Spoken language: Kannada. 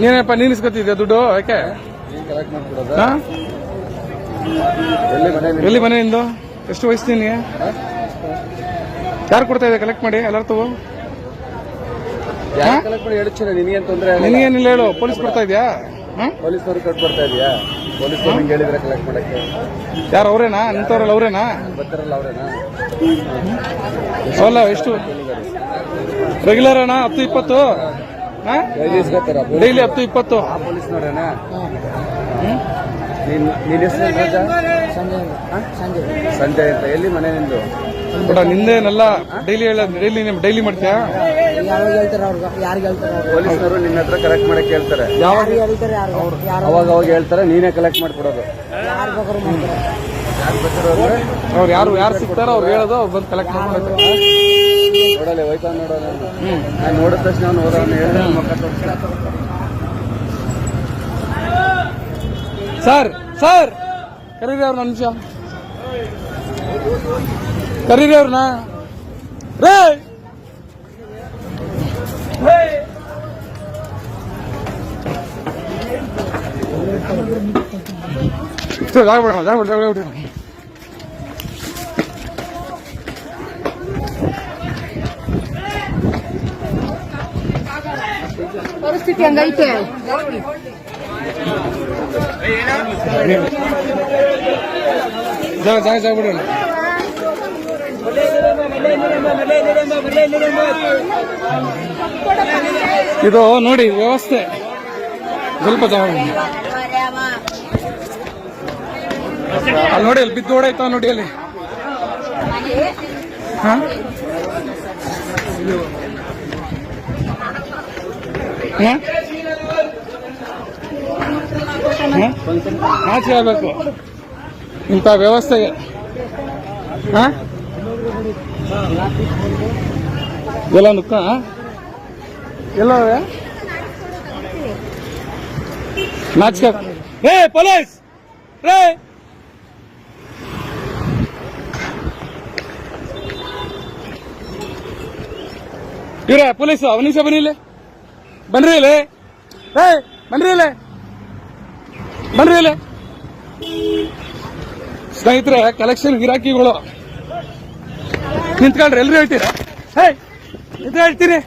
ನೀನಪ್ಪ ನೀನ್ ಇಸ್ಕೊತಿದ್ಯಾ ದುಡ್ಡು? ಯಾಕೆ? ಎಲ್ಲಿ ಮನೆ ನಿಂದು? ಎಷ್ಟು ವಯಸ್ಸು ನಿನಗೆ? ಯಾರು ಕೊಡ್ತಾ ಇದೆ ಕಲೆಕ್ಟ್ ಮಾಡಿ ಎಲ್ಲರೂ ತಗೋ? ನಿನಗೇನಿಲ್ಲ ಹೇಳು. ಪೊಲೀಸ್ ಕೊಡ್ತಾ ಇದೆಯಾ? ಪೊಲೀಸ್ನವ್ರು ಕೊಡ್ತಾ ಇದೆಯಾ? ಪೊಲೀಸ್ನವ್ರು ನಿಂಗೆ ಹೇಳಿದ್ರೆ ಕಲೆಕ್ಟ್ ಮಾಡಕ್ಕೆ. ಯಾರು ಅವರೇನಾ? ನಿಂತವ್ರಲ್ಲ ಅವರೇನಾ? ಬರ್ತಾರಲ್ಲ ಅವರೇನಾ? ಅವಲ್ಲ ಎಷ್ಟು ರೆಗ್ಯುಲರ್ ಅಣ್ಣ? 10-20 ಡೈಲಿ 10-20. ಪೊಲೀಸ್ನವ್ರೇನಾ? ನೀನ್ ಹೆಸರು ಸಂಜಯ್ ಅಂತ. ಎಲ್ಲಿ ಮನೆ ನಿಂದು? ನಿಂದೇನಲ್ಲ ಡೈಲಿ ಡೈಲಿ ಮಾಡ್ತೀಯಾ? ಪೊಲೀಸ್ನವರು ನಿನ್ನ ಹತ್ರ ಕಲೆಕ್ಟ್ ಮಾಡಕ್ ಹೇಳ್ತಾರೆ. ಅವಾಗ ಹೇಳ್ತಾರೆ, ನೀನೇ ಕಲೆಕ್ಟ್ ಮಾಡ್ಕೊಡೋದು. ಅವ್ರು ಯಾರು ಸಿಗ್ತಾರೋ ಅವ್ರು ಹೇಳೋದು, ಅವ್ರು ಬಂದು ಕಲೆಕ್ಟ್ ಮಾಡ್ಕೊಡೋದು. ನೋಡಲ್ಲ ಹೋಯ್ತಾ ನೋಡೋಣ. ನಾನು ನೋಡಿದ ತಕ್ಷಣ ಅವ್ನು ಹೋದವನು ಹೇಳಿದ್ರೆ ಮಕ್ಕ ತೋರಿಸ್ತಾರೆ. ಸರ್ ಕರೀರಿ ಅವ್ರನ್ನ ನಿಮಿಷ. ಕರೀರಿ ಅವ್ರನ್ನ. ರೇ ಜಾಗ್ಬಿಡ. ಪರಿಸ್ಥಿತಿ ಹಂಗೈತೆ. ಜಾಗ್ಬಿಡ. ಇದು ನೋಡಿ ವ್ಯವಸ್ಥೆ ಸ್ವಲ್ಪ ಜಾಗ. ಅಲ್ಲಿ ನೋಡಿ, ಅಲ್ಲಿ ಬಿದ್ದು ಓಡಾಯ್ತಾವ ನೋಡಿ ಅಲ್ಲಿ. ಆಚೆ ಆಗ್ಬೇಕು ಇಂಥ ವ್ಯವಸ್ಥೆಗೆ. ಎಲ್ಲ ನುಕ್ಕ ಎಲ್ಲವೇ ನಾಚಿಕೆ. ರೇ ಪೊಲೀಸ್ ರೇ, ಇವ್ರೆ ಪೊಲೀಸು ಅವನಿಸ ಬನ್ನಿ ಇಲ್ಲಿ. ಬನ್ರಿ ಇಲ್ಲಿ. ರೇ ಬನ್ರಿ ಇಲ್ಲಿ, ಬನ್ರಿ ಇಲ್ಲಿ. ಸ್ನೇಹಿತರೆ, ಕಲೆಕ್ಷನ್ ಗಿರಾಕಿಗಳು ನಿಂತ್ಕೊಂಡ್ರೆ ಎಲ್ರು ಹೇಳ್ತೀರಾ? ನಿಂತ ಹೇಳ್ತೀನಿ.